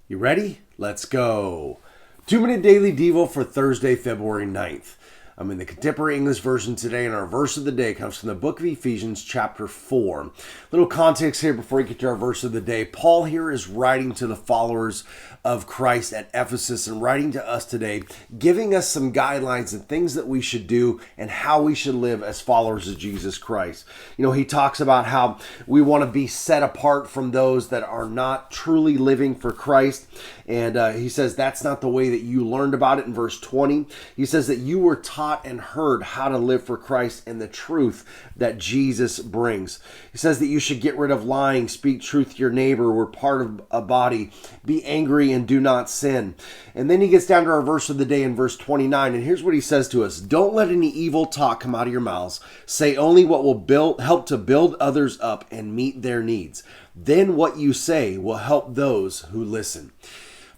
You ready? Let's go. 2-minute daily devo for Thursday, February 9th. I'm in the Contemporary English Version today, and our verse of the day comes from the book of Ephesians, chapter 4. Little context here before we get to our verse of the day. Paul here is writing to the followers of Christ at Ephesus and writing to us today, giving us some guidelines and things that we should do and how we should live as followers of Jesus Christ. You know, he talks about how we want to be set apart from those that are not truly living for Christ. And he says that's not the way that you learned about it in verse 20. He says that you were taught and heard how to live for Christ and the truth that Jesus brings. He says that you should get rid of lying, speak truth to your neighbor, we're part of a body, be angry and do not sin. And then he gets down to our verse of the day in verse 29, and here's what he says to us. Don't let any evil talk come out of your mouths. Say only what will help to build others up and meet their needs. Then what you say will help those who listen.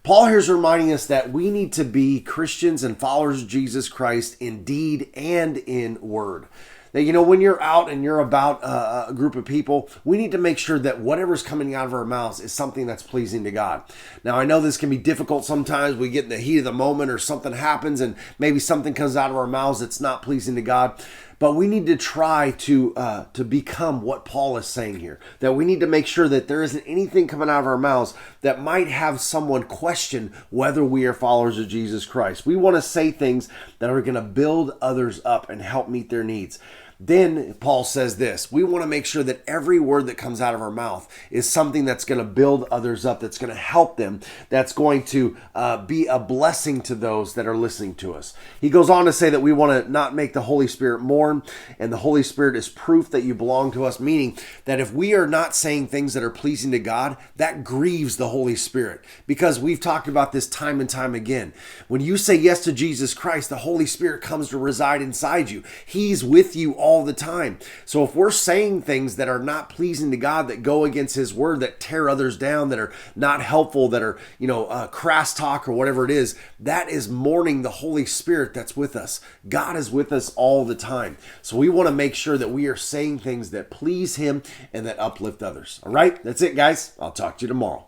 Paul here is reminding us that we need to be Christians and followers of Jesus Christ in deed and in word. That, you know, when you're out and you're about a group of people, we need to make sure that whatever's coming out of our mouths is something that's pleasing to God. Now, I know this can be difficult sometimes. We get in the heat of the moment or something happens and maybe something comes out of our mouths that's not pleasing to God. But we need to try to become what Paul is saying here. That we need to make sure that there isn't anything coming out of our mouths that might have someone question whether we are followers of Jesus Christ. We want to say things that are going to build others up and help meet their needs. Then Paul says this, we want to make sure that every word that comes out of our mouth is something that's going to build others up, that's going to help them, that's going to be a blessing to those that are listening to us. He goes on to say that we want to not make the Holy Spirit mourn, and the Holy Spirit is proof that you belong to us, meaning that if we are not saying things that are pleasing to God, that grieves the Holy Spirit, because we've talked about this time and time again. When you say yes to Jesus Christ, the Holy Spirit comes to reside inside you. He's with you all the time. So if we're saying things that are not pleasing to God, that go against his word, that tear others down, that are not helpful, that are, crass talk or whatever it is, that is mourning the Holy Spirit that's with us. God is with us all the time. So we want to make sure that we are saying things that please him and that uplift others. All right, that's it, guys. I'll talk to you tomorrow.